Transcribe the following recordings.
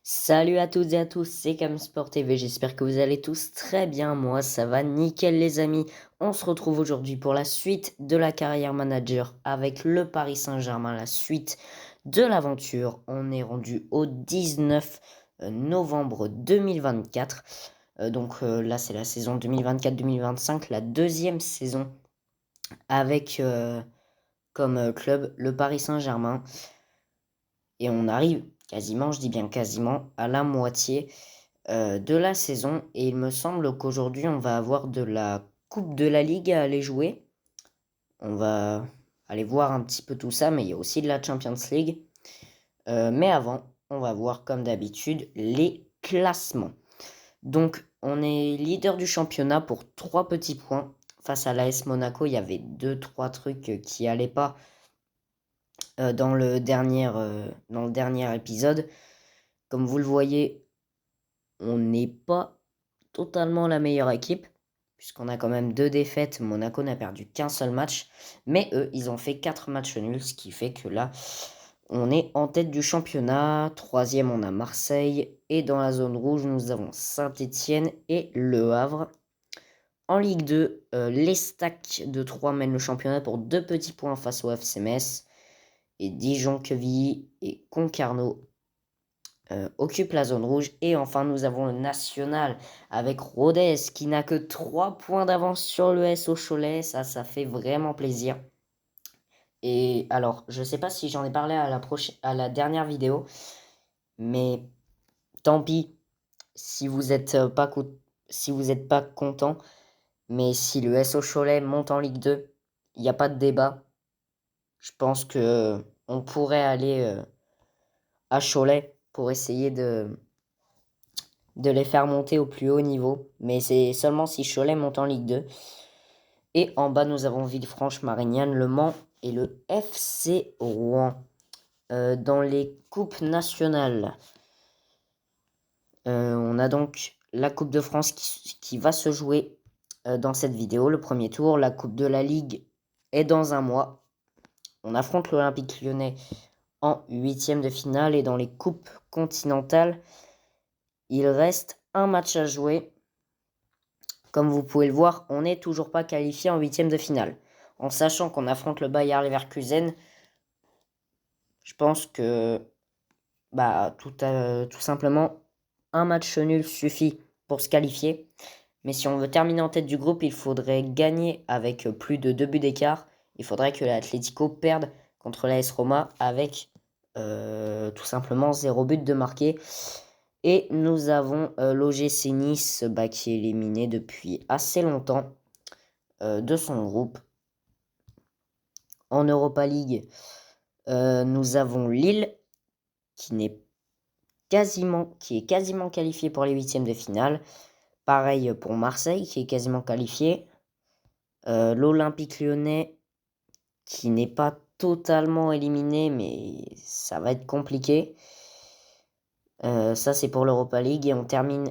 Salut à toutes et à tous, c'est Camsport TV, j'espère que vous allez tous très bien, moi ça va nickel les amis. On se retrouve aujourd'hui pour la suite de la carrière manager avec le Paris Saint-Germain, la suite de l'aventure. On est rendu au 19 novembre 2024, là c'est la saison 2024-2025, la deuxième saison avec comme club le Paris Saint-Germain. Et on arrive quasiment, je dis bien quasiment, à la moitié de la saison. Et il me semble qu'aujourd'hui, on va avoir de la Coupe de la Ligue à aller jouer. On va aller voir un petit peu tout ça, mais il y a aussi de la Champions League. Mais avant, on va voir comme d'habitude les classements. Donc, on est leader du championnat pour 3 petits points. Face à l'AS Monaco, il y avait 2-3 trucs qui allaient pas dans le dernier épisode. Comme vous le voyez, on n'est pas totalement la meilleure équipe, puisqu'on a quand même 2 défaites. Monaco n'a perdu qu'un seul match, mais eux, ils ont fait 4 matchs nuls, ce qui fait que là, on est en tête du championnat. Troisième, on a Marseille, et dans la zone rouge, nous avons Saint-Étienne et Le Havre. En Ligue 2, l'Estac de Troyes mène le championnat pour 2 petits points face au FC Metz, et Dijon-Quevilly et Concarneau occupe la zone rouge. Et enfin, nous avons le national avec Rodez qui n'a que 3 points d'avance sur le S au Cholet. Ça fait vraiment plaisir. Et alors, je sais pas si j'en ai parlé à la dernière vidéo, mais tant pis si vous êtes pas content. Mais si le S au Cholet monte en Ligue 2, il n'y a pas de débat. Je pense que on pourrait aller à Cholet pour essayer de les faire monter au plus haut niveau. Mais c'est seulement si Cholet monte en Ligue 2. Et en bas, nous avons Villefranche-Marignane, Le Mans et le FC Rouen. Dans les coupes nationales, on a donc la Coupe de France qui va se jouer dans cette vidéo, le premier tour. La Coupe de la Ligue est dans un mois. On affronte l'Olympique Lyonnais en 8e de finale. Et dans les coupes continentales, il reste un match à jouer. Comme vous pouvez le voir, on n'est toujours pas qualifié en 8e de finale. En sachant qu'on affronte le Bayer Leverkusen, je pense que tout simplement, un match nul suffit pour se qualifier. Mais si on veut terminer en tête du groupe, il faudrait gagner avec plus de 2 buts d'écart. Il faudrait que l'Atlético perde contre l'AS Roma avec tout simplement 0 but de marqué. Et nous avons l'OGC Nice qui est éliminé depuis assez longtemps de son groupe. En Europa League, nous avons Lille qui est quasiment qualifié pour les 8e de finale. Pareil pour Marseille qui est quasiment qualifié. L'Olympique Lyonnais qui n'est pas totalement éliminé, mais ça va être compliqué. Ça c'est pour l'Europa League et on termine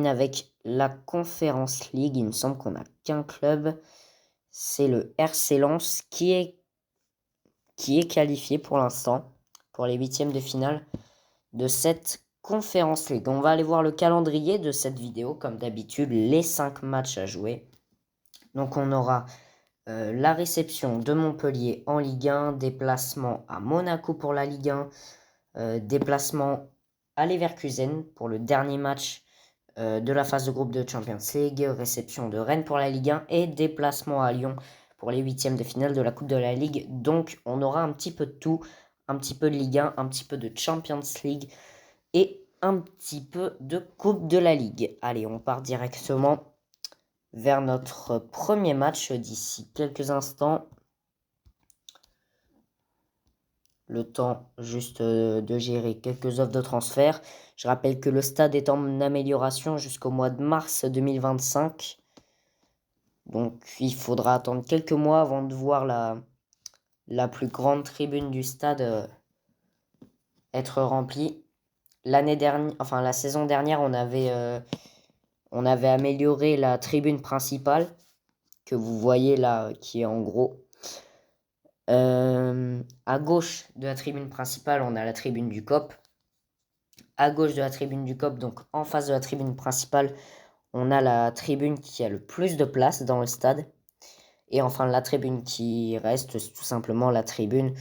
avec la Conference League. Il me semble qu'on n'a qu'un club, c'est le RC Lens qui est qualifié pour l'instant pour les 8e de finale de cette Conference League. On va aller voir le calendrier de cette vidéo, comme d'habitude, les 5 matchs à jouer. Donc on aura la réception de Montpellier en Ligue 1, déplacement à Monaco pour la Ligue 1, déplacement à Leverkusen pour le dernier match de la phase de groupe de Champions League, réception de Rennes pour la Ligue 1 et déplacement à Lyon pour les 8e de finale de la Coupe de la Ligue. Donc on aura un petit peu de tout, un petit peu de Ligue 1, un petit peu de Champions League et un petit peu de Coupe de la Ligue. Allez, on part directement vers notre premier match d'ici quelques instants. Le temps juste de gérer quelques offres de transfert. Je rappelle que le stade est en amélioration jusqu'au mois de mars 2025. Donc il faudra attendre quelques mois avant de voir la plus grande tribune du stade être remplie. La saison dernière, on avait amélioré la tribune principale que vous voyez là, qui est en gros. À gauche de la tribune principale, on a la tribune du COP. à gauche de la tribune du COP, donc en face de la tribune principale, on a la tribune qui a le plus de place dans le stade. Et enfin, la tribune qui reste, c'est tout simplement la tribune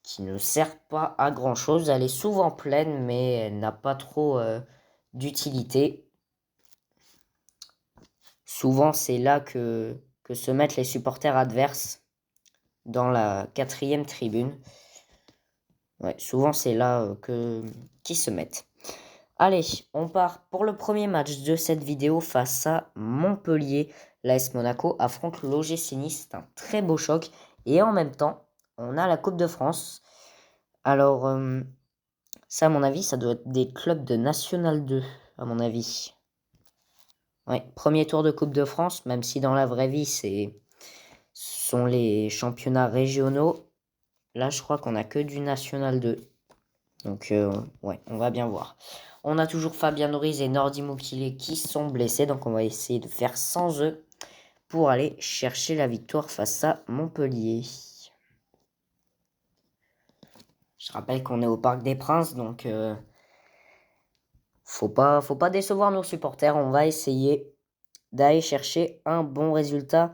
qui ne sert pas à grand chose. Elle est souvent pleine, mais elle n'a pas trop d'utilité. Souvent, c'est là que se mettent les supporters adverses, dans la 4e tribune. Ouais, souvent, c'est là qu'ils se mettent. Allez, on part pour le premier match de cette vidéo face à Montpellier. L'AS Monaco affronte l'OGC Nice. C'est un très beau choc. Et en même temps, on a la Coupe de France. Alors, ça, à mon avis, ça doit être des clubs de National 2, à mon avis. Ouais, premier tour de Coupe de France, même si dans la vraie vie, ce sont les championnats régionaux. Là, je crois qu'on a que du National 2. Donc, ouais, on va bien voir. On a toujours Fabien Ruiz et Nordi Mukile qui sont blessés. Donc, on va essayer de faire sans eux pour aller chercher la victoire face à Montpellier. Je rappelle qu'on est au Parc des Princes. Donc, faut pas décevoir nos supporters. On va essayer d'aller chercher un bon résultat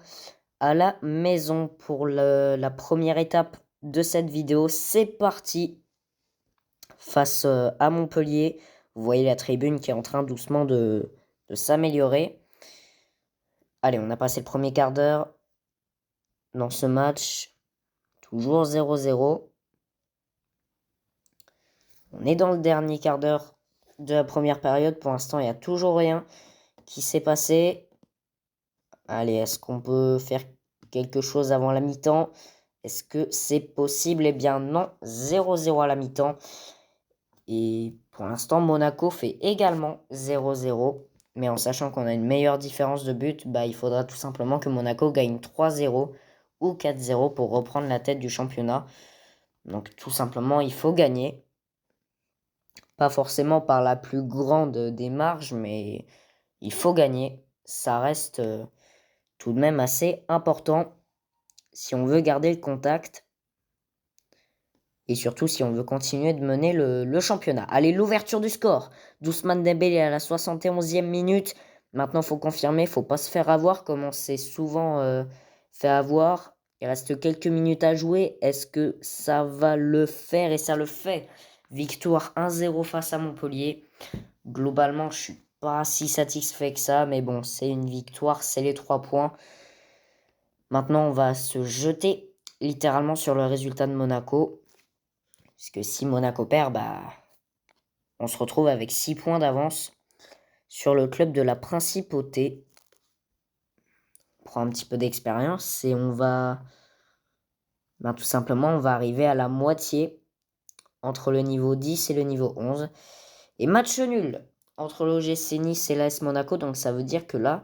à la maison pour la première étape de cette vidéo. C'est parti face à Montpellier. Vous voyez la tribune qui est en train doucement de s'améliorer. Allez, on a passé le premier quart d'heure dans ce match. Toujours 0-0. On est dans le dernier quart d'heure de la première période. Pour l'instant, il n'y a toujours rien qui s'est passé. Allez, est-ce qu'on peut faire quelque chose avant la mi-temps? Est-ce que c'est possible? Eh bien non, 0-0 à la mi-temps. Et pour l'instant, Monaco fait également 0-0. Mais en sachant qu'on a une meilleure différence de but, bah, il faudra tout simplement que Monaco gagne 3-0 ou 4-0 pour reprendre la tête du championnat. Donc tout simplement, il faut gagner. Pas forcément par la plus grande des marges, mais il faut gagner. Ça reste tout de même assez important si on veut garder le contact. Et surtout si on veut continuer de mener le championnat. Allez, l'ouverture du score. Ousmane Dembélé à la 71e minute. Maintenant, il faut confirmer, il ne faut pas se faire avoir comme on s'est souvent fait avoir. Il reste quelques minutes à jouer. Est-ce que ça va le faire? Et ça le fait. Victoire 1-0 face à Montpellier. Globalement, je ne suis pas si satisfait que ça. Mais bon, c'est une victoire, c'est les 3 points. Maintenant, on va se jeter littéralement sur le résultat de Monaco. Puisque si Monaco perd, bah, on se retrouve avec 6 points d'avance sur le club de la Principauté. On prend un petit peu d'expérience et on va... Ben, tout simplement, on va arriver à la moitié entre le niveau 10 et le niveau 11. Et match nul entre l'OGC Nice et l'AS Monaco. Donc ça veut dire que là,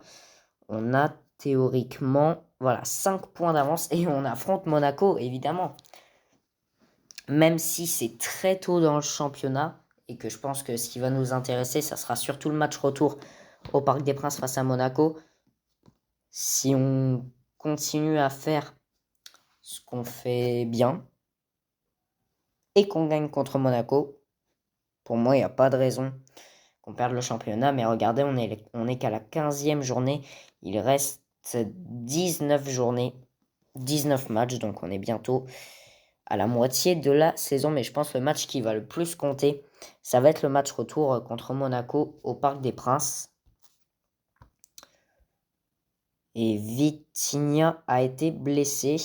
on a théoriquement 5 points d'avance et on affronte Monaco, évidemment. Même si c'est très tôt dans le championnat, et que je pense que ce qui va nous intéresser, ça sera surtout le match retour au Parc des Princes face à Monaco. Si on continue à faire ce qu'on fait bien, et qu'on gagne contre Monaco, pour moi, il n'y a pas de raison qu'on perde le championnat. Mais regardez, on est qu'à la 15e journée. Il reste 19 journées, 19 matchs, donc on est bientôt à la moitié de la saison. Mais je pense que le match qui va le plus compter, ça va être le match retour contre Monaco au Parc des Princes. Et Vitinha a été blessé.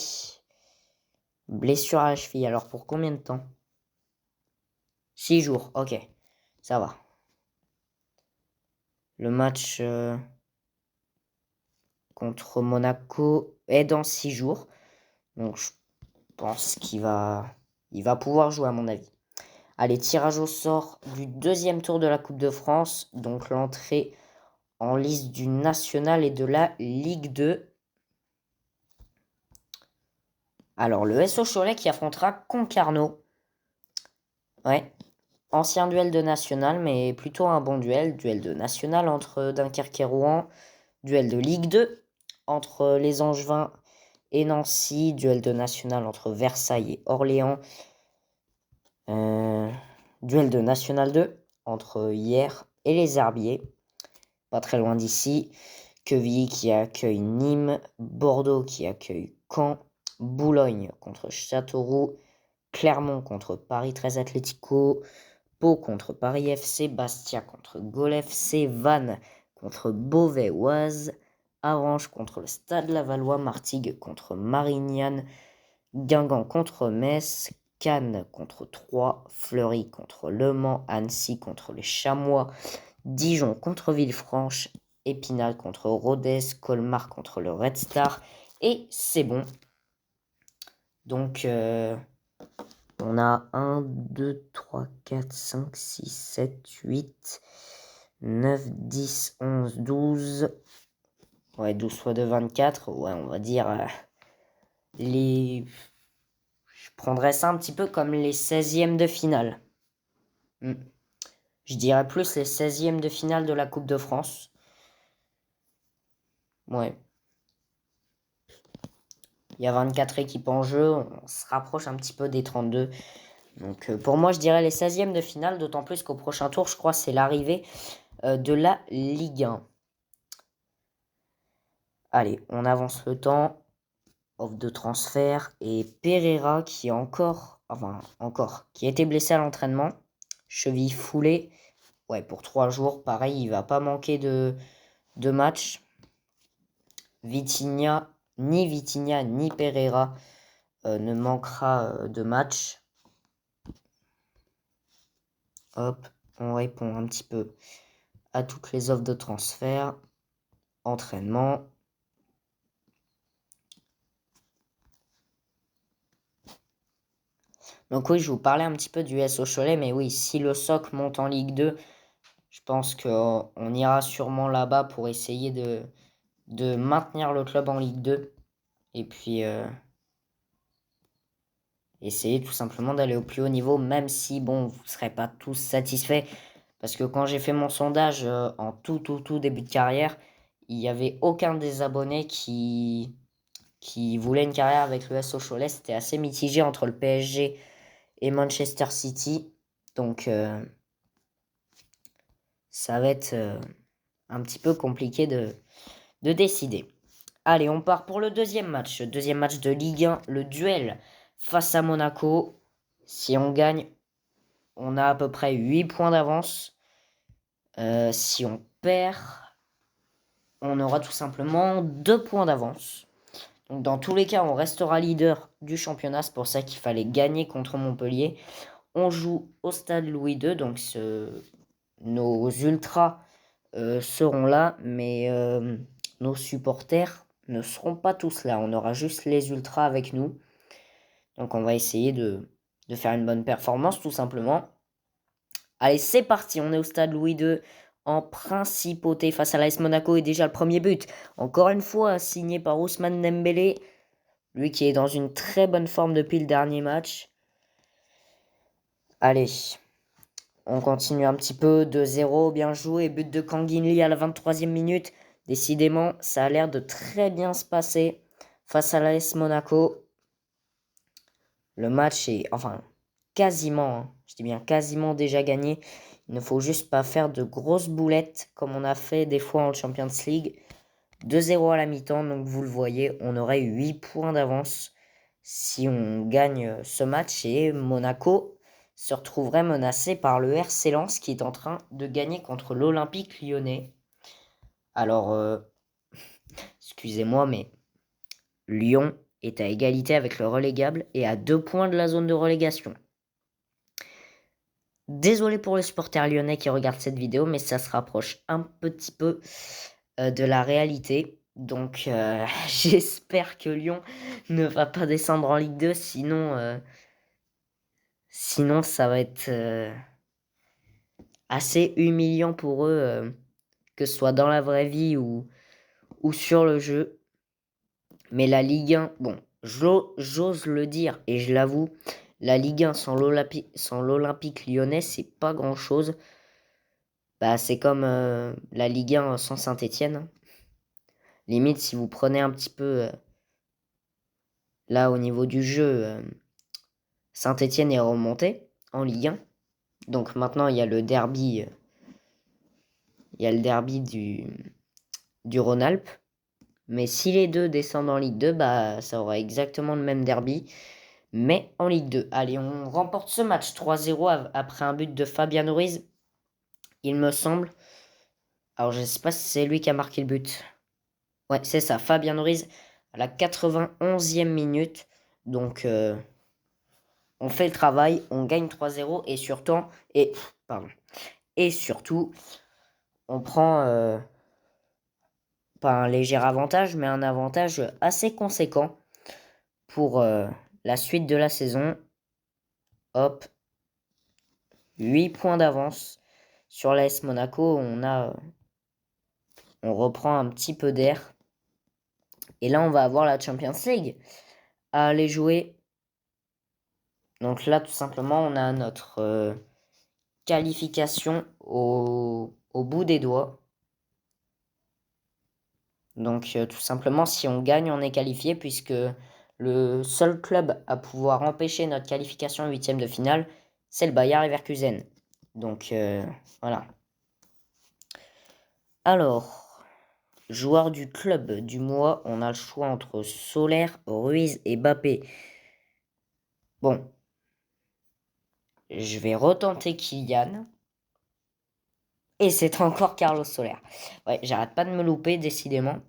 Blessure à la cheville. Alors pour combien de temps? 6 jours, ok. Ça va. Le match contre Monaco est dans 6 jours. Donc je pense qu'il va pouvoir jouer à mon avis. Allez, tirage au sort du deuxième tour de la Coupe de France. Donc l'entrée en liste du National et de la Ligue 2. Alors le SO Cholet qui affrontera Concarneau. Ouais. Ancien duel de National, mais plutôt un bon duel. Duel de National entre Dunkerque et Rouen. Duel de Ligue 2 entre les Angevins et Nancy. Duel de National entre Versailles et Orléans. Duel de National 2 entre Hyères et les Herbiers, pas très loin d'ici. Quevilly qui accueille Nîmes, Bordeaux qui accueille Caen, Boulogne contre Châteauroux, Clermont contre Paris 13 Atlético, Pau contre Paris FC, Bastia contre Gol FC, Vannes contre Beauvais-Oise, Avranches contre le Stade Lavallois, Martigues contre Marignane, Guingamp contre Metz, Cannes contre Troyes, Fleury contre Le Mans, Annecy contre les Chamois, Dijon contre Villefranche, Épinal contre Rodez, Colmar contre le Red Star, et c'est bon. Donc, on a 1, 2, 3, 4, 5, 6, 7, 8, 9, 10, 11, 12. Ouais, 12 fois 2, 24. Ouais, on va dire les... Je prendrais ça un petit peu comme les 16e de finale. Je dirais plus les 16e de finale de la Coupe de France. Ouais. Il y a 24 équipes en jeu. On se rapproche un petit peu des 32. Donc pour moi, je dirais les 16e de finale. D'autant plus qu'au prochain tour, je crois, c'est l'arrivée de la Ligue 1. Allez, on avance le temps. Offre de transfert. Et Pereira qui a qui a été blessé à l'entraînement. Cheville foulée. Ouais, pour 3 jours. Pareil, il va pas manquer de matchs. Vitinha ni Pereira ne manquera de match. Hop, on répond un petit peu à toutes les offres de transfert. Entraînement. Donc oui, je vous parlais un petit peu du SO Cholet, mais oui, si le SOC monte en Ligue 2, je pense qu'on ira sûrement là-bas pour essayer de maintenir le club en Ligue 2. Et puis essayer tout simplement d'aller au plus haut niveau, même si, bon, vous ne serez pas tous satisfaits. Parce que quand j'ai fait mon sondage en tout début de carrière, il n'y avait aucun des abonnés qui voulait une carrière avec le SO Cholet. C'était assez mitigé entre le PSG et Manchester City. Donc, ça va être un petit peu compliqué de décider. Allez, on part pour le deuxième match. Deuxième match de Ligue 1, le duel face à Monaco. Si on gagne, on a à peu près 8 points d'avance. Si on perd, on aura tout simplement 2 points d'avance. Donc dans tous les cas, on restera leader du championnat. C'est pour ça qu'il fallait gagner contre Montpellier. On joue au stade Louis II, donc nos ultras seront là, mais nos supporters ne seront pas tous là. On aura juste les ultras avec nous. Donc on va essayer de faire une bonne performance, tout simplement. Allez, c'est parti. On est au stade Louis II en principauté face à l'AS Monaco et déjà le premier but. Encore une fois, signé par Ousmane Dembélé. Lui qui est dans une très bonne forme depuis le dernier match. Allez, on continue un petit peu. 2-0, bien joué. But de Kanguinli à la 23e minute. Décidément, ça a l'air de très bien se passer face à l'AS Monaco. Le match est, quasiment, je dis bien quasiment déjà gagné. Il ne faut juste pas faire de grosses boulettes comme on a fait des fois en Champions League. 2-0 à la mi-temps, donc vous le voyez, on aurait 8 points d'avance si on gagne ce match et Monaco se retrouverait menacé par le RC Lens qui est en train de gagner contre l'Olympique Lyonnais. Alors, excusez-moi, mais Lyon est à égalité avec le relégable et à 2 points de la zone de relégation. Désolé pour les supporters lyonnais qui regardent cette vidéo, mais ça se rapproche un petit peu de la réalité. Donc j'espère que Lyon ne va pas descendre en Ligue 2, sinon ça va être assez humiliant pour eux, que ce soit dans la vraie vie ou sur le jeu. Mais la Ligue 1, bon, j'ose le dire et je l'avoue, la Ligue 1 sans l'Olympique lyonnais, c'est pas grand-chose. Bah, c'est comme la Ligue 1 sans Saint-Étienne. Limite, si vous prenez un petit peu là au niveau du jeu, Saint-Étienne est remonté en Ligue 1. Donc maintenant, il y a le derby. Il y a le derby du Rhône-Alpes. Mais si les deux descendent en Ligue 2, bah, ça aura exactement le même derby. Mais en Ligue 2. Allez, on remporte ce match 3-0 après un but de Fabian Ruiz, il me semble. Alors, je ne sais pas si c'est lui qui a marqué le but. Ouais, c'est ça, Fabian Ruiz à la 91e minute. Donc, on fait le travail, on gagne 3-0 et surtout, on prend pas un léger avantage, mais un avantage assez conséquent pour la suite de la saison. Hop, 8 points d'avance sur l'AS Monaco. On reprend un petit peu d'air. Et là, on va avoir la Champions League à aller jouer. Donc là, tout simplement, on a notre qualification au bout des doigts. Donc tout simplement, si on gagne, on est qualifié puisque le seul club à pouvoir empêcher notre qualification en huitième de finale, c'est le Bayer Leverkusen. Donc voilà. Alors, joueur du club du mois, on a le choix entre Soler, Ruiz et Mbappé. Bon, je vais retenter Kylian. Et c'est encore Carlos Soler. Ouais, j'arrête pas de me louper, décidément.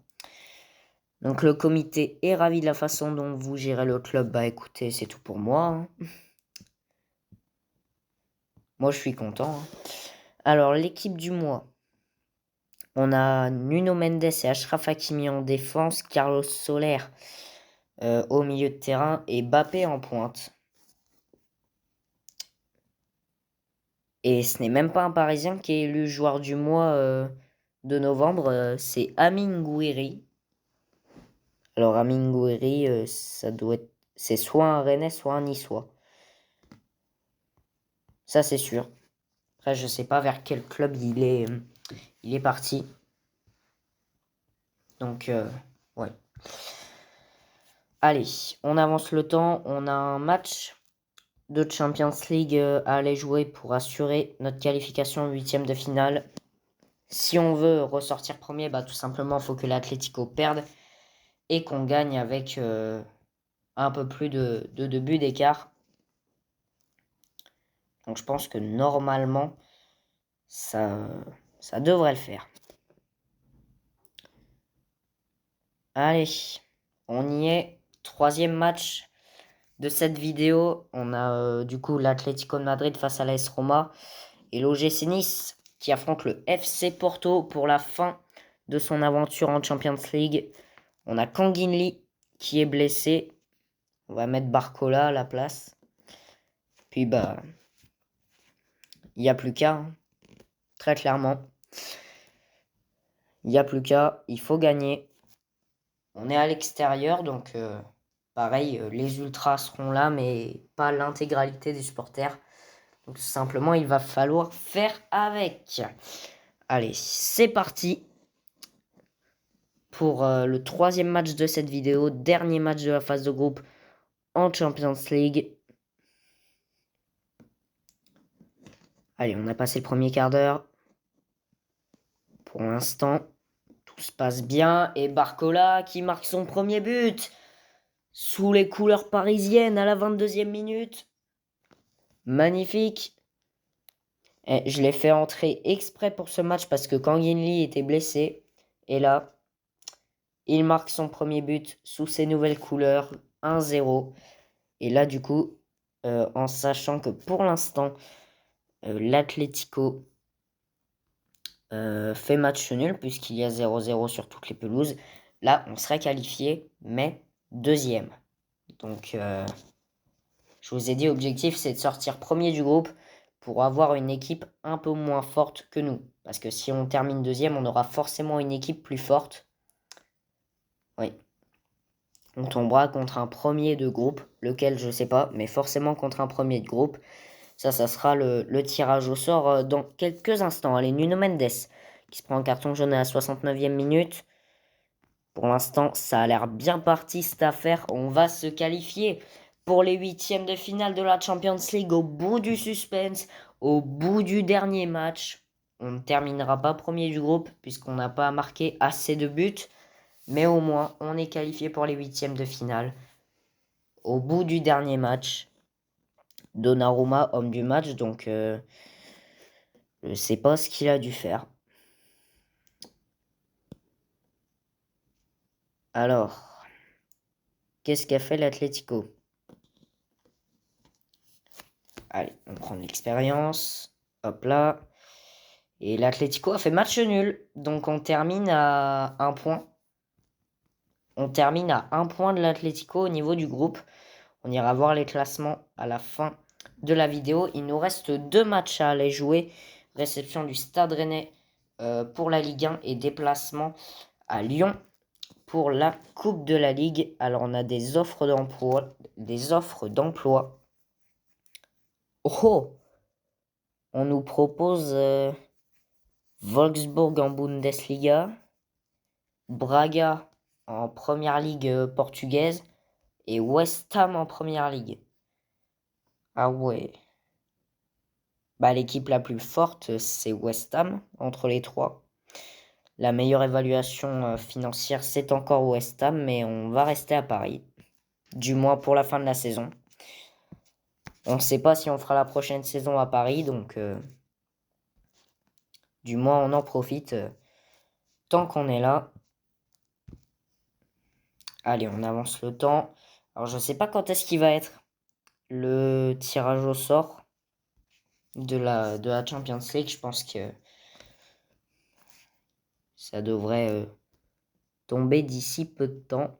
Donc le comité est ravi de la façon dont vous gérez le club. Bah écoutez, c'est tout pour moi, hein. Moi, je suis content, hein. Alors, l'équipe du mois. On a Nuno Mendes et Achraf Hakimi en défense, Carlos Soler au milieu de terrain et Mbappé en pointe. Et ce n'est même pas un Parisien qui est élu joueur du mois de novembre, c'est Amine Gouiri. Alors Amine Gouiri, c'est soit un Rennais, soit un Niçois. Ça c'est sûr. Après je sais pas vers quel club il est parti. Donc ouais. Allez, on avance le temps. On a un match de Champions League à aller jouer pour assurer notre qualification en huitième de finale. Si on veut ressortir premier, bah tout simplement il faut que l'Atlético perde et qu'on gagne avec un peu plus de 2 buts d'écart. Donc je pense que normalement ça devrait le faire. Allez, on y est. Troisième match de cette vidéo. On a du coup l'Atlético de Madrid face à l'AS Roma et l'OGC Nice qui affronte le FC Porto pour la fin de son aventure en Champions League. On a Kangin Lee qui est blessé. On va mettre Barcola à la place. Puis bah, il n'y a plus qu'à, hein. Très clairement. Il n'y a plus qu'à, il faut gagner. On est à l'extérieur, donc pareil, les ultras seront là, mais pas l'intégralité des supporters. Donc tout simplement, il va falloir faire avec. Allez, c'est parti pour le troisième match de cette vidéo. Dernier match de la phase de groupe en Champions League. Allez, on a passé le premier quart d'heure. Pour l'instant, tout se passe bien. Et Barcola qui marque son premier but sous les couleurs parisiennes à la 22e minute. Magnifique. Et je l'ai fait entrer exprès pour ce match parce que Kangin Lee était blessé. Et là, il marque son premier but sous ses nouvelles couleurs, 1-0. Et là, du coup, en sachant que pour l'instant, l'Atlético fait match nul puisqu'il y a 0-0 sur toutes les pelouses. Là, on serait qualifié, mais deuxième. Donc, je vous ai dit, objectif, c'est de sortir premier du groupe pour avoir une équipe un peu moins forte que nous. Parce que si on termine deuxième, on aura forcément une équipe plus forte. Oui. On tombera contre un premier de groupe, lequel je sais pas, mais forcément contre un premier de groupe. Ça sera le tirage au sort dans quelques instants. Allez, Nuno Mendes qui se prend un carton jaune à la 69e minute. Pour l'instant, ça a l'air bien parti cette affaire. On va se qualifier pour les huitièmes de finale de la Champions League au bout du suspense, au bout du dernier match. On ne terminera pas premier du groupe puisqu'on n'a pas marqué assez de buts. Mais au moins, on est qualifié pour les huitièmes de finale. Au bout du dernier match, Donnarumma, homme du match, donc je ne sais pas ce qu'il a dû faire. Alors, qu'est-ce qu'a fait l'Atlético? Allez, on prend de l'expérience. Hop là. Et l'Atlético a fait match nul. Donc on termine à 1 point. On termine à 1 point de l'Atlético au niveau du groupe. On ira voir les classements à la fin de la vidéo. Il nous reste 2 matchs à aller jouer. Réception du Stade Rennais pour la Ligue 1 et déplacement à Lyon pour la Coupe de la Ligue. Alors on a des offres d'emploi. Oh, on nous propose Wolfsburg en Bundesliga, Braga en Première Ligue portugaise et West Ham en Première Ligue. Ah ouais. Bah, l'équipe la plus forte, c'est West Ham entre les trois. La meilleure évaluation financière, c'est encore West Ham, mais on va rester à Paris. Du moins pour la fin de la saison. On ne sait pas si on fera la prochaine saison à Paris, donc du moins on en profite tant qu'on est là. Allez, on avance le temps. Alors je ne sais pas quand est-ce qu'il va être le tirage au sort de la Champions League. Je pense que ça devrait tomber d'ici peu de temps.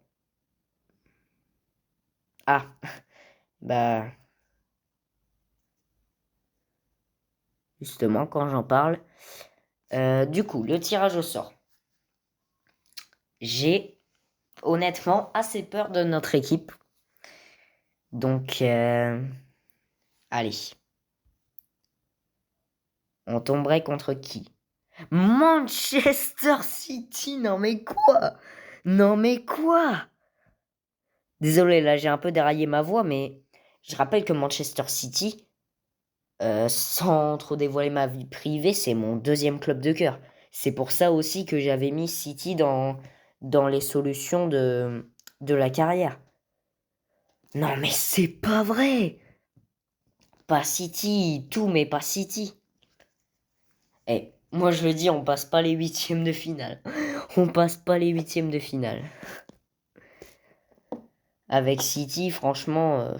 Ah, bah justement quand j'en parle. Du coup, le tirage au sort. J'ai honnêtement assez peur de notre équipe. Donc, allez. On tomberait contre qui? Manchester City, non mais quoi? Non mais quoi? Désolé, là j'ai un peu déraillé ma voix, mais je rappelle que Manchester City, sans trop dévoiler ma vie privée, c'est mon deuxième club de cœur. C'est pour ça aussi que j'avais mis City dans les solutions de la carrière. Non mais c'est pas vrai! Pas City, tout mais pas City. Eh, moi je le dis, on passe pas les huitièmes de finale. On passe pas les huitièmes de finale. Avec City, franchement,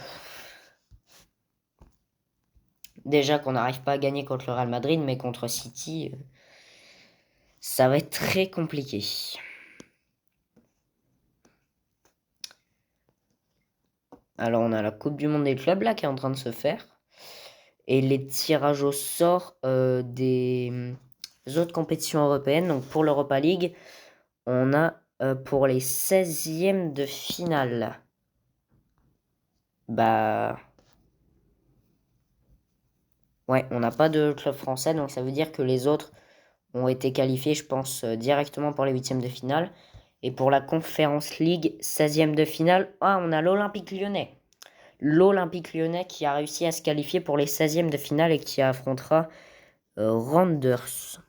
déjà qu'on n'arrive pas à gagner contre le Real Madrid, mais contre City, ça va être très compliqué. Alors on a la Coupe du Monde des clubs là qui est en train de se faire. Et les tirages au sort des autres compétitions européennes. Donc pour l'Europa League, on a pour les 16e de finale. Bah... Ouais, on n'a pas de club français, donc ça veut dire que les autres ont été qualifiés, je pense, directement pour les huitièmes de finale. Et pour la Conference League, 16e de finale, on a l'Olympique Lyonnais. L'Olympique Lyonnais qui a réussi à se qualifier pour les 16e de finale et qui affrontera Randers.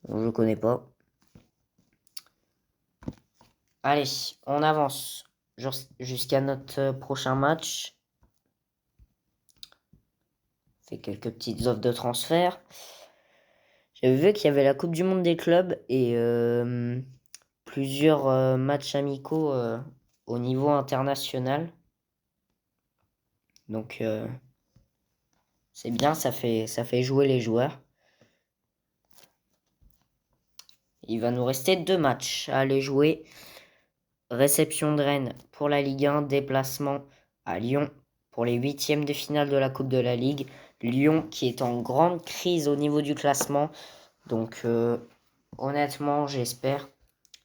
Je ne connais pas. Allez, on avance jusqu'à notre prochain match. Fait quelques petites offres de transfert. J'avais vu qu'il y avait la Coupe du Monde des clubs et plusieurs matchs amicaux au niveau international. Donc c'est bien, ça fait jouer les joueurs. Il va nous rester 2 matchs à aller jouer. Réception de Rennes pour la Ligue 1, déplacement à Lyon pour les huitièmes de finale de la Coupe de la Ligue. Lyon qui est en grande crise au niveau du classement. Donc honnêtement, j'espère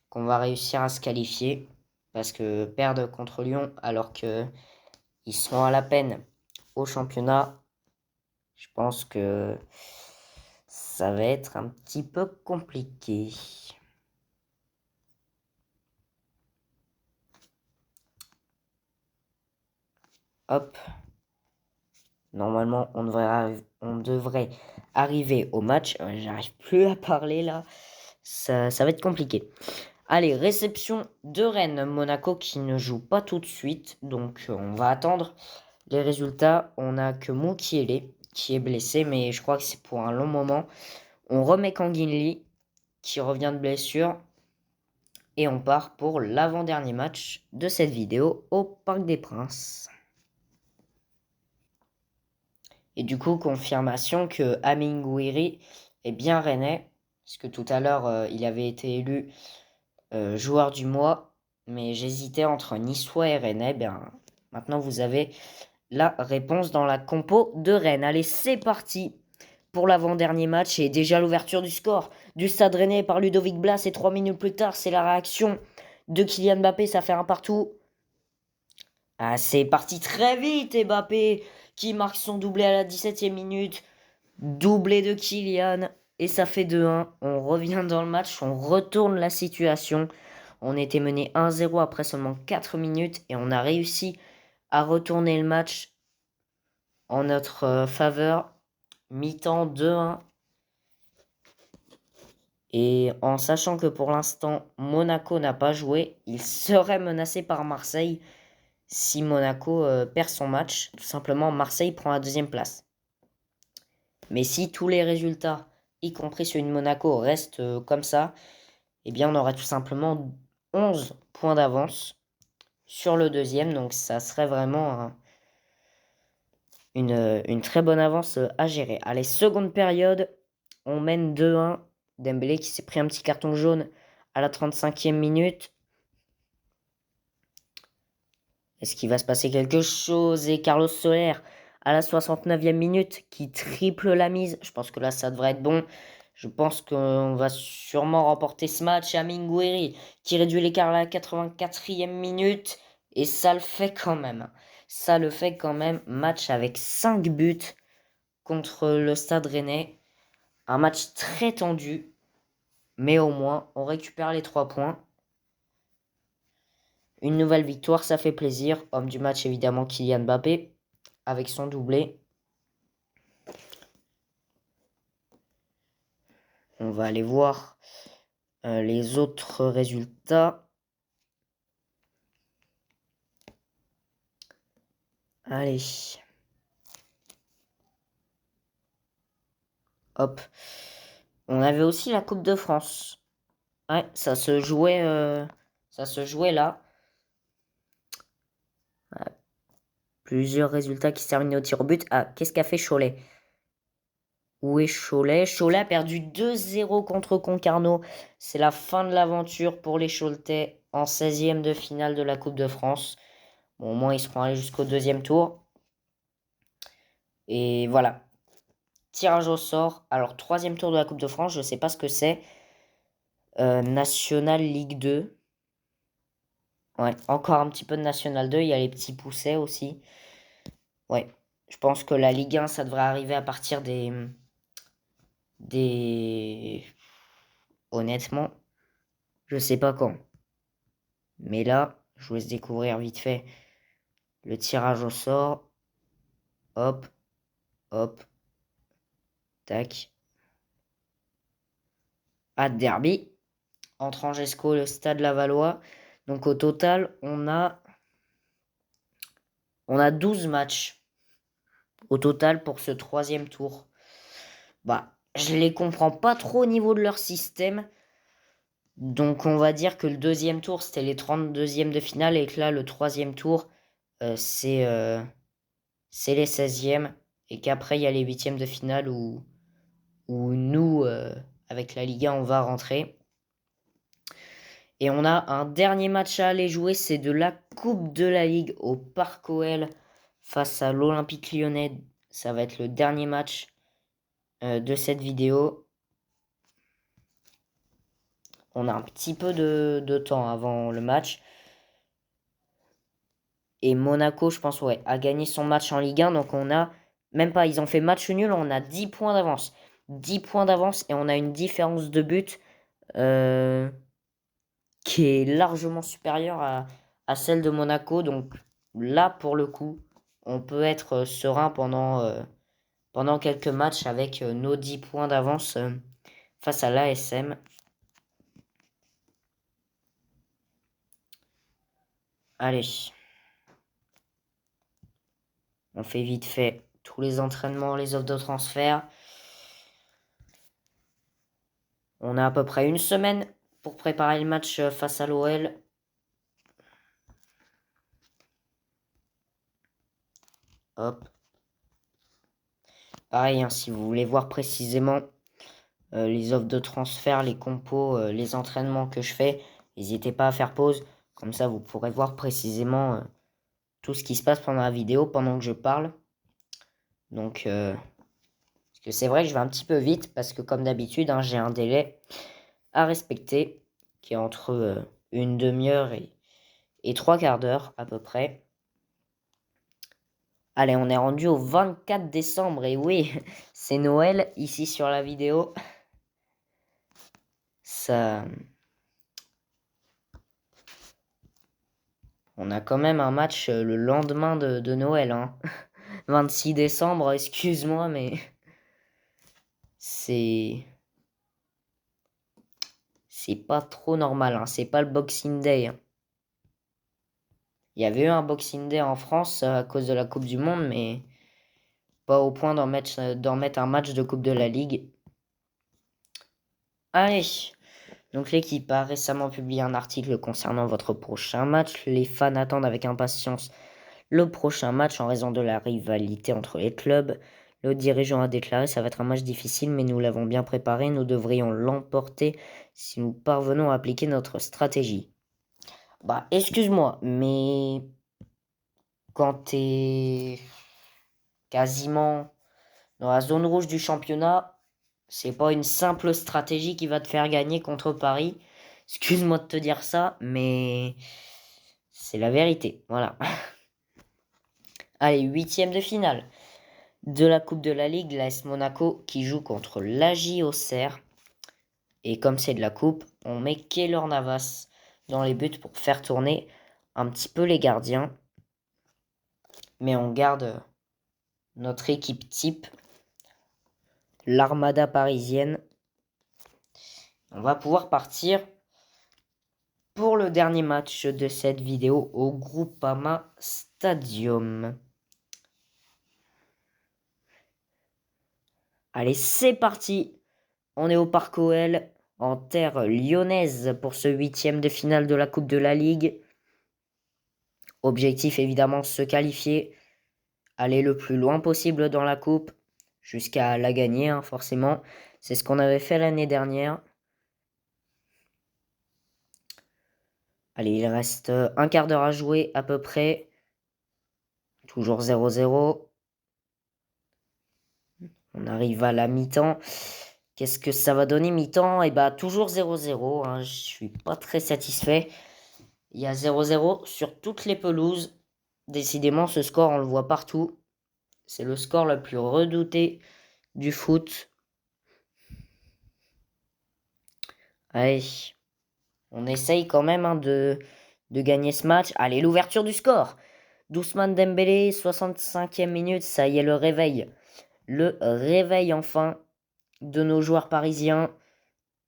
qu'on va réussir à se qualifier. Parce que perdre contre Lyon alors qu'ils sont à la peine au championnat, je pense que ça va être un petit peu compliqué. Hop. Normalement, on devrait arriver au match. J'arrive plus à parler là. Ça va être compliqué. Allez, réception de Rennes. Monaco qui ne joue pas tout de suite. Donc, on va attendre les résultats. On n'a que Mukiele qui est blessé, mais je crois que c'est pour un long moment. On remet Kanginli qui revient de blessure. Et on part pour l'avant-dernier match de cette vidéo au Parc des Princes. Et du coup, confirmation que Amine Gouiri est bien rennais. Parce que tout à l'heure, il avait été élu joueur du mois. Mais j'hésitais entre niçois et rennais. Bien, maintenant, vous avez la réponse dans la compo de Rennes. Allez, c'est parti pour l'avant-dernier match. Et déjà l'ouverture du score du Stade Rennais par Ludovic Blas. Et 3 minutes plus tard, c'est la réaction de Kylian Mbappé. Ça fait un partout. Ah, c'est parti très vite, Mbappé qui marque son doublé à la 17e minute. Doublé de Kylian. Et ça fait 2-1. On revient dans le match, on retourne la situation. On était mené 1-0 après seulement 4 minutes. Et on a réussi à retourner le match en notre faveur. Mi-temps 2-1. Et en sachant que pour l'instant, Monaco n'a pas joué, il serait menacé par Marseille. Si Monaco perd son match, tout simplement, Marseille prend la deuxième place. Mais si tous les résultats, y compris celui de Monaco, restent comme ça, eh bien on aurait tout simplement 11 points d'avance sur le deuxième. Donc ça serait vraiment une très bonne avance à gérer. Allez, seconde période, on mène 2-1. Dembélé qui s'est pris un petit carton jaune à la 35e minute. Est-ce qu'il va se passer quelque chose? Et Carlos Soler à la 69e minute qui triple la mise. Je pense que là, ça devrait être bon. Je pense qu'on va sûrement remporter ce match. Amine Gouiri qui réduit l'écart à la 84e minute. Et ça le fait quand même. Ça le fait quand même. Match avec 5 buts contre le Stade Rennais. Un match très tendu. Mais au moins, on récupère les 3 points. Une nouvelle victoire, ça fait plaisir. Homme du match, évidemment, Kylian Mbappé, avec son doublé. On va aller voir les autres résultats. Allez. Hop. On avait aussi la Coupe de France. Ouais, ça se jouait là. Plusieurs résultats qui se terminent au tir au but. Ah, qu'est-ce qu'a fait Cholet? Où est Cholet? Cholet a perdu 2-0 contre Concarneau. C'est la fin de l'aventure pour les Choletais en 16e de finale de la Coupe de France. Bon, au moins, ils seront allés jusqu'au deuxième tour. Et voilà. Tirage au sort. Alors, troisième tour de la Coupe de France, je ne sais pas ce que c'est. National Ligue 2. Ouais, encore un petit peu de National 2. Il y a les petits poussets aussi. Ouais, je pense que la Ligue 1, ça devrait arriver à partir des... Honnêtement, je sais pas quand. Mais là, je vous laisse découvrir vite fait le tirage au sort. Hop, hop, tac. À Derby, entre Angesco et le Stade Lavallois. Donc au total, on a 12 matchs au total pour ce troisième tour. Bah, je les comprends pas trop au niveau de leur système. Donc on va dire que le deuxième tour, c'était les 32e de finale et que là, le troisième tour, c'est les 16e. Et qu'après, il y a les 8e de finale où nous, avec la Liga, on va rentrer. Et on a un dernier match à aller jouer, c'est de la Coupe de la Ligue au Parc OL face à l'Olympique Lyonnais. Ça va être le dernier match de cette vidéo. On a un petit peu de temps avant le match. Et Monaco, je pense, ouais, a gagné son match en Ligue 1. Donc on a, même pas, ils ont fait match nul, on a 10 points d'avance. 10 points d'avance et on a une différence de but qui est largement supérieure à celle de Monaco. Donc là, pour le coup, on peut être serein pendant quelques matchs avec nos 10 points d'avance face à l'ASM. Allez. On fait vite fait tous les entraînements, les offres de transfert. On a à peu près une semaine pour préparer le match face à l'OL. Hop. Pareil, hein, si vous voulez voir précisément les offres de transfert, les compos, les entraînements que je fais, n'hésitez pas à faire pause. Comme ça, vous pourrez voir précisément tout ce qui se passe pendant la vidéo, pendant que je parle. Donc, parce que c'est vrai que je vais un petit peu vite, parce que comme d'habitude, hein, j'ai un délai à respecter, qui est entre une demi-heure et 3/4 d'heure à peu près. Allez, on est rendu au 24 décembre, et oui, c'est Noël ici sur la vidéo. Ça... On a quand même un match le lendemain de Noël, hein. 26 décembre, excuse-moi, mais c'est pas trop normal, hein. C'est pas le Boxing Day, hein. Il y avait eu un Boxing Day en France à cause de la Coupe du Monde, mais pas au point d'en mettre un match de Coupe de la Ligue. Allez, donc l'équipe a récemment publié un article concernant votre prochain match. Les fans attendent avec impatience le prochain match en raison de la rivalité entre les clubs. Le dirigeant a déclaré: ça va être un match difficile, mais nous l'avons bien préparé. Nous devrions l'emporter si nous parvenons à appliquer notre stratégie. Bah, excuse-moi, mais quand t'es quasiment dans la zone rouge du championnat, c'est pas une simple stratégie qui va te faire gagner contre Paris. Excuse-moi de te dire ça, mais c'est la vérité. Voilà. Allez, 8e de finale de la Coupe de la Ligue, l'AS Monaco qui joue contre l'AJ Auxerre. Et comme c'est de la coupe, on met Keylor Navas dans les buts pour faire tourner un petit peu les gardiens. Mais on garde notre équipe type, l'armada parisienne. On va pouvoir partir pour le dernier match de cette vidéo au Groupama Stadium. Allez, c'est parti. On est au Parc OL, en terre lyonnaise, pour ce 8e de finale de la Coupe de la Ligue. Objectif évidemment, se qualifier, aller le plus loin possible dans la coupe, jusqu'à la gagner, hein, forcément. C'est ce qu'on avait fait l'année dernière. Allez, il reste un quart d'heure à jouer à peu près. Toujours 0-0. On arrive à la mi-temps. Qu'est-ce que ça va donner mi-temps? Et bah toujours 0-0. Hein. Je suis pas très satisfait. Il y a 0-0 sur toutes les pelouses. Décidément, ce score, on le voit partout. C'est le score le plus redouté du foot. Allez, on essaye quand même hein, de gagner ce match. Allez, l'ouverture du score. Ousmane Dembélé, 65e minute. Ça y est, le réveil. Le réveil enfin de nos joueurs parisiens.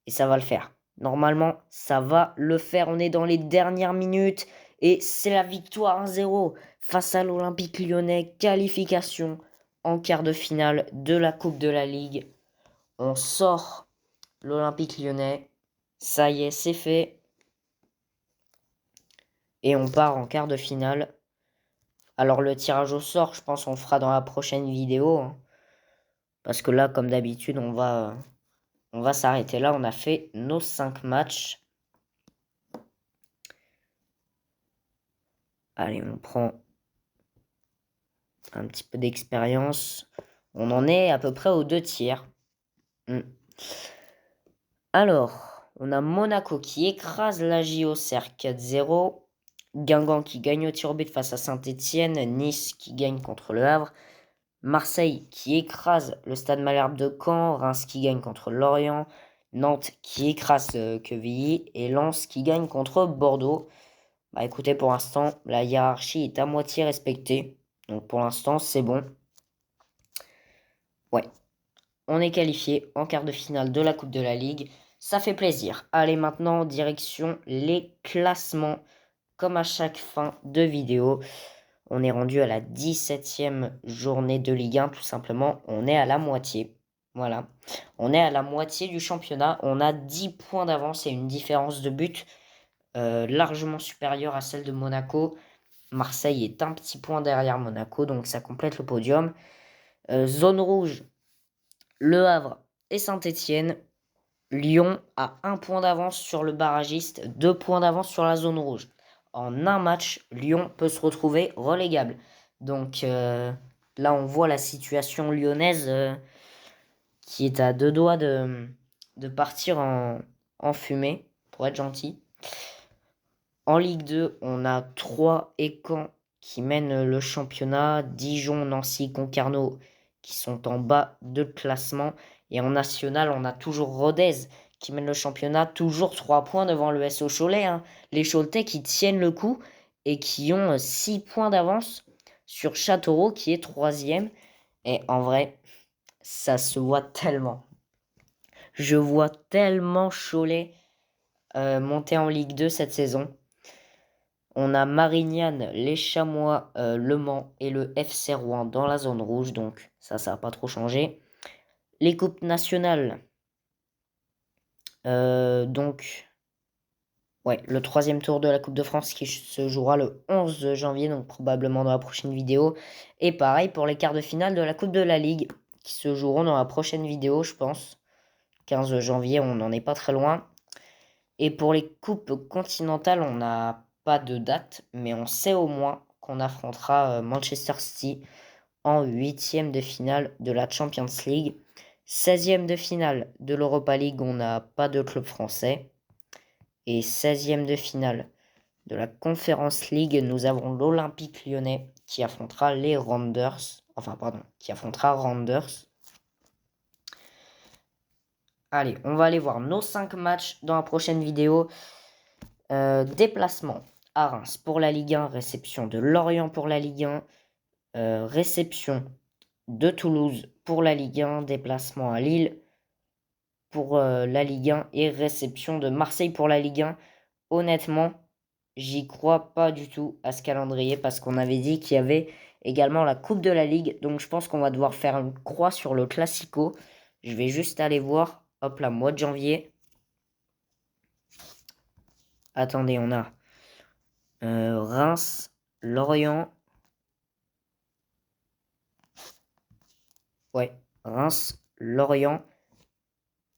Et ça va le faire. Normalement, ça va le faire. On est dans les dernières minutes. Et c'est la victoire 1-0 face à l'Olympique Lyonnais. Qualification en quart de finale de la Coupe de la Ligue. On sort l'Olympique Lyonnais. Ça y est, c'est fait. Et on part en quart de finale. Alors le tirage au sort, je pense qu'on fera dans la prochaine vidéo. Hein. Parce que là, comme d'habitude, on va s'arrêter là. On a fait nos 5 matchs. Allez, on prend un petit peu d'expérience. On en est à peu près aux 2 tiers. Alors, on a Monaco qui écrase la Auxerre 4-0. Guingamp qui gagne au tir au but face à Saint-Etienne. Nice qui gagne contre le Havre. Marseille qui écrase le Stade Malherbe de Caen. Reims qui gagne contre Lorient. Nantes qui écrase Quevilly. Et Lens qui gagne contre Bordeaux. Bah écoutez, pour l'instant, la hiérarchie est à moitié respectée. Donc pour l'instant, c'est bon. Ouais, on est qualifié en quart de finale de la Coupe de la Ligue. Ça fait plaisir. Allez, maintenant, direction les classements. Comme à chaque fin de vidéo, on est rendu à la 17e journée de Ligue 1, tout simplement. On est à la moitié. Voilà. On est à la moitié du championnat. On a 10 points d'avance et une différence de but largement supérieure à celle de Monaco. Marseille est un petit point derrière Monaco, donc ça complète le podium. Zone rouge, Le Havre et Saint-Étienne. Lyon a 1 point d'avance sur le barragiste, 2 points d'avance sur la zone rouge. En un match, Lyon peut se retrouver relégable. Donc là, on voit la situation lyonnaise qui est à 2 doigts de partir en fumée, pour être gentil. En Ligue 2, on a 3 et Caen qui mènent le championnat, Dijon, Nancy, Concarneau qui sont en bas de classement. Et en national, on a toujours Rodez qui mène le championnat, toujours 3 points devant le SO Cholet. Hein. Les Choletais qui tiennent le coup et qui ont 6 points d'avance sur Châteauroux qui est 3e. Et en vrai, ça se voit tellement. Je vois tellement Cholet monter en Ligue 2 cette saison. On a Marignane, les Chamois, Le Mans et le FC Rouen dans la zone rouge, donc ça n'a pas trop changé. Les coupes nationales, donc, ouais, le 3e tour de la Coupe de France qui se jouera le 11 janvier, donc probablement dans la prochaine vidéo. Et pareil pour les quarts de finale de la Coupe de la Ligue qui se joueront dans la prochaine vidéo, je pense. 15 janvier, on n'en est pas très loin. Et pour les coupes continentales, on n'a pas de date, mais on sait au moins qu'on affrontera Manchester City en 8e de finale de la Champions League. 16e de finale de l'Europa League, on n'a pas de club français. Et 16e de finale de la Conference League, nous avons l'Olympique Lyonnais qui affrontera les Randers. Enfin, pardon, qui affrontera Randers. Allez, on va aller voir nos 5 matchs dans la prochaine vidéo. Déplacement à Reims pour la Ligue 1, réception de Lorient pour la Ligue 1, réception de Toulouse pour la Ligue 1, déplacement à Lille pour la Ligue 1 et réception de Marseille pour la Ligue 1. Honnêtement, j'y crois pas du tout à ce calendrier parce qu'on avait dit qu'il y avait également la Coupe de la Ligue. Donc je pense qu'on va devoir faire une croix sur le Classico. Je vais juste aller voir. Hop là, mois de janvier. Attendez, on a Reims, Lorient. Ouais, Reims, Lorient,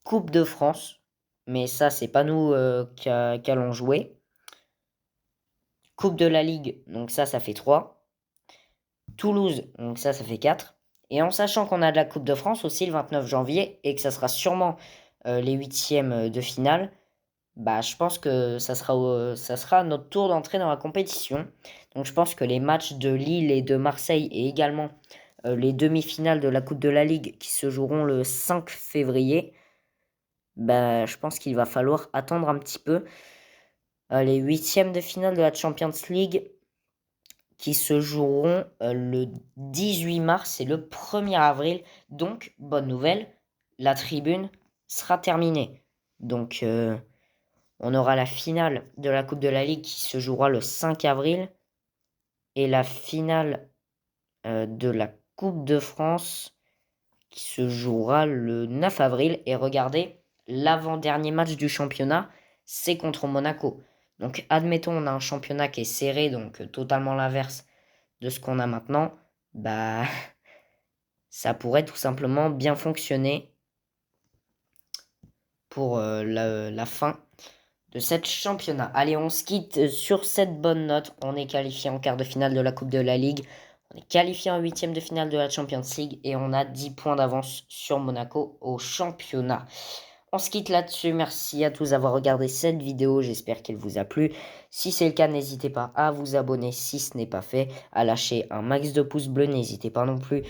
Coupe de France. Mais ça, c'est pas nous qu'allons jouer. Coupe de la Ligue, donc ça fait 3. Toulouse, donc ça fait 4. Et en sachant qu'on a de la Coupe de France aussi le 29 janvier et que ça sera sûrement les 8e de finale, bah, je pense que ça sera notre tour d'entrée dans la compétition. Donc je pense que les matchs de Lille et de Marseille et également les demi-finales de la Coupe de la Ligue qui se joueront le 5 février, bah, je pense qu'il va falloir attendre un petit peu. Les 8e de finale de la Champions League qui se joueront le 18 mars et le 1er avril. Donc, bonne nouvelle, la tribune sera terminée. Donc, on aura la finale de la Coupe de la Ligue qui se jouera le 5 avril et la finale de la Coupe de France qui se jouera le 9 avril. Et regardez, l'avant-dernier match du championnat, c'est contre Monaco. Donc admettons on a un championnat qui est serré, donc totalement l'inverse de ce qu'on a maintenant, bah ça pourrait tout simplement bien fonctionner pour la fin de cette championnat. Allez, on se quitte sur cette bonne note. On est qualifié en quart de finale de la Coupe de la Ligue. On est qualifié en 8e de finale de la Champions League et on a 10 points d'avance sur Monaco au championnat. On se quitte là-dessus. Merci à tous d'avoir regardé cette vidéo. J'espère qu'elle vous a plu. Si c'est le cas, n'hésitez pas à vous abonner si ce n'est pas fait, à lâcher un max de pouces bleus. N'hésitez pas non plus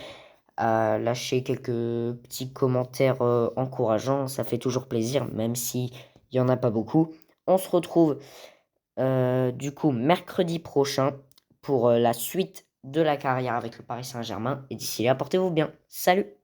à lâcher quelques petits commentaires encourageants. Ça fait toujours plaisir, même s'il n'y en a pas beaucoup. On se retrouve du coup mercredi prochain pour la suite de la carrière avec le Paris Saint-Germain. Et d'ici là, portez-vous bien. Salut!